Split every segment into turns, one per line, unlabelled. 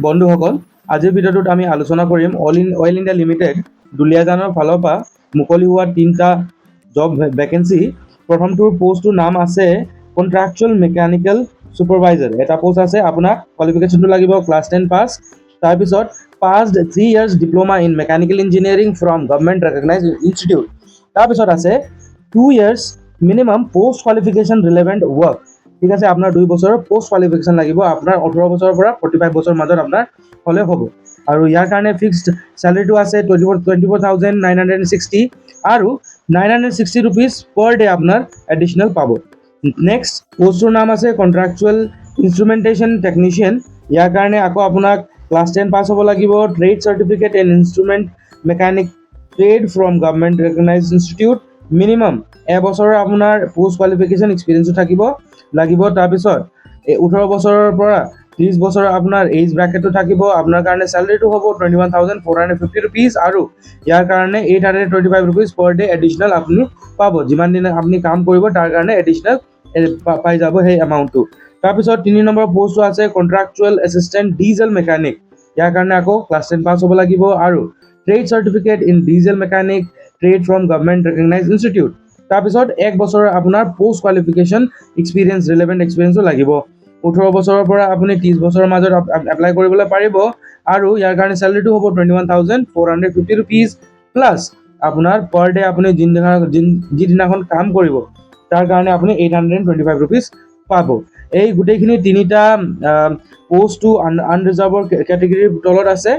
বন্ধুসকল, আজিৰ ভিডিঅ'টোত আমি আলোচনা কৰিম অইল ইণ্ডিয়া লিমিটেড দুলীয়াজানৰ ফালৰ পৰা মুকলি হোৱা 3টা জব ভেকেঞ্চি। প্ৰথমটোৰ পোষ্টটোৰ নাম আছে কণ্ট্ৰাকচুৱেল মেকানিকেল ছুপাৰভাইজাৰ। এটা পোষ্ট আছে, আপোনাক কোৱালিফিকেশ্যনটো লাগিব ক্লাছ 10 পাছ, তাৰপিছত passed 3 years diploma in mechanical engineering from government recognised institute. তাৰপিছত আছে 2 years minimum post qualification relevant work. ঠিক আছে, আপোনাৰ 2 বছৰৰ পোষ্ট কোৱালিফিকেশ্যন লাগিব, আপোনাৰ 18 বছৰৰ পৰা 45 বছৰৰ মাজত আপোনাৰ হ'লে হ'ব। আৰু ইয়াৰ কাৰণে ফিক্সড চেলাৰীটো আছে 24,960 আৰু 960 ৰুপিজ পাৰ ডে আপোনাৰ এডিশ্যনেল পাব। নেক্সট পোষ্টটোৰ নাম আছে কণ্ট্ৰাকচুৱেল ইনষ্ট্ৰুমেণ্টেশ্যন টেকনিচিয়ান। ইয়াৰ কাৰণে আকৌ আপোনাক ক্লাছ 10 পাছ হ'ব লাগিব, trade certificate in instrument mechanic trade from government recognised institute. Minimum এবছৰৰ আপোনাৰ পোষ্ট কোৱালিফিকেশ্যন এক্সপিৰিয়েঞ্চো থাকিব লাগিব। তাৰপিছত 18 বছৰৰ পৰা 30 বছৰৰ আপোনাৰ এজ ব্ৰেকেটটো থাকিব। আপোনাৰ কাৰণে চেলাৰীটো হ'ব 21,450 ৰুপিজ আৰু ইয়াৰ কাৰণে 825 ৰুপিজ পাৰ ডে এডিশ্যনেল আপুনি পাব। যিমান দিন আপুনি কাম কৰিব তাৰ কাৰণে এডিশ্যনেল পাই যাব সেই এমাউণ্টটো। তাৰপিছত 3 নম্বৰ পোষ্টটো আছে কণ্ট্ৰাকচুৱেল এছিষ্টেণ্ট ডিজেল মেকানিক। ইয়াৰ কাৰণে আকৌ ক্লাছ 10 পাছ হ'ব লাগিব আৰু trade certificate in diesel mechanic trade from government recognised institute. তাৰপিছত 1 বছৰৰ আপোনাৰ পোষ্ট কোৱালিফিকেশ্যন এক্সপিৰিয়েঞ্চ ৰিলেভেণ্ট এক্সপিৰিয়েঞ্চো লাগিব। 18 বছৰৰ পৰা আপুনি 30 বছৰৰ মাজত এপ্লাই কৰিবলৈ পাৰিব আৰু ইয়াৰ কাৰণে চেলাৰীটো হ'ব 21,450 ৰুপিজ প্লাছ আপোনাৰ পাৰ ডে আপুনি যিদিনাখন কাম কৰিব তাৰ কাৰণে আপুনি 825 ৰুপিজ পাব। এই গোটেইখিনি 3টা পোষ্টটো আনৰিজাৰ্ভৰ কেটেগৰীৰ তলত আছে।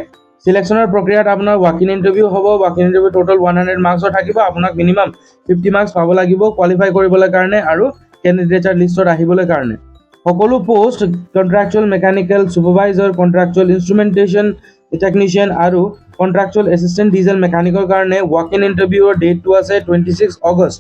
চিলেকশ্যনৰ প্ৰক্ৰিয়াত আপোনাৰ ৱাক ইন ইণ্টাৰভিউ হ'ব। ৱাক ইন ইণ্টাৰভিউ টোটেল 100 মাৰ্কছৰ থাকিব। আপোনাক মিনিমাম 50 মাৰ্কছ পাব লাগিব কোৱালিফাই কৰিবলৈ কাৰণে আৰু কেণ্ডিডেটৰ লিষ্টত আহিবলৈ কাৰণে। সকলো পোষ্ট কণ্ট্ৰাকচুৱেল মেকানিকেল ছুপাৰভাইজাৰ, কণ্ট্ৰাকচুৱেল ইনষ্ট্ৰুমেণ্টেশ্যন টেকনিচিয়ান আৰু কণ্ট্ৰাকচুৱেল এছিষ্টেণ্ট ডিজেল মেকানিকৰ কাৰণে ৱাক ইন ইণ্টাৰভিউৰ ডেটটো আছে 26 আগষ্ট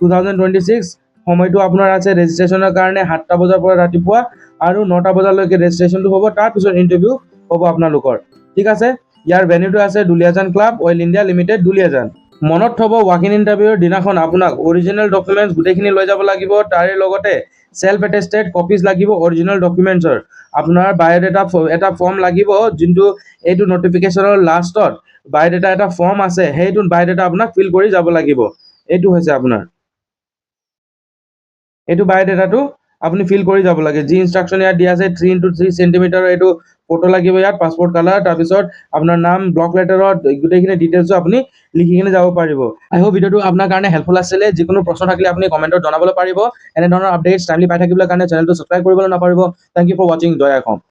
2026। সময়টো আপোনাৰ আছে ৰেজিষ্ট্ৰেশ্যনৰ কাৰণে 7টা বজাৰ পৰা ৰাতিপুৱা আৰু 9টা বজালৈকে ৰেজিষ্ট্ৰেশ্যনটো হ'ব। তাৰপিছত ইণ্টাৰভিউ হ'ব আপোনালোকৰ। ঠিক আছে, ইয়াৰ ভেন্যুটো আছে Duliajan club oil India limited Duliajan. মনত থ'ব, ৱাক ইন ইণ্টাৰভিউৰ দিনাখন আপোনাক অৰিজিনেল ডকুমেণ্টছ গোটেইখিনি লৈ যাব লাগিব। তাৰে লগতে সেল্ফ এটেষ্টেড কপিজ লাগিব অৰিজিনেল ডকুমেণ্টছৰ। আপোনাৰ বায়'ডাটা এটা ফৰ্ম লাগিব, যোনটো এইটো নটিফিকেশ্যনৰ লাষ্টত বায়'ডাটা এটা ফৰ্ম আছে, সেইটো বায়'ডাটা আপোনাক ফিল কৰি যাব লাগিব। এইটো হৈছে আপোনাৰ এইটো বায়'ডাটাটো আপুনি ফিল কৰি যাব লাগে। যি ইনষ্ট্ৰাকশ্যন ইয়াত দিয়া আছে 3x3 চেণ্টিমিটাৰৰ এইটো ফটো লাগিব ইয়াত, পাছপৰ্ট কালাৰ, তাৰপিছত আপোনাৰ নাম ব্লক লেটাৰত গোটেইখিনি ডিটেইলছো আপুনি লিখি কিনে যাব পাৰিব। আই হোপ ভিডিঅ'টো আপোনাৰ কাৰণে হেল্পফুল আছিলে। যিকোনো প্ৰশ্ন থাকিলে আপুনি কমেণ্টত জনাবলৈ পাৰিব। এনেধৰণৰ আপডেটছ টাইমলি পাই থাকিবলৈ কাৰণে চেনেলটো ছাবস্ক্ৰাইব কৰিবলৈ নাপাহৰিব। থেংক ইউ ফৰ ৱাচিং। জয় অসম।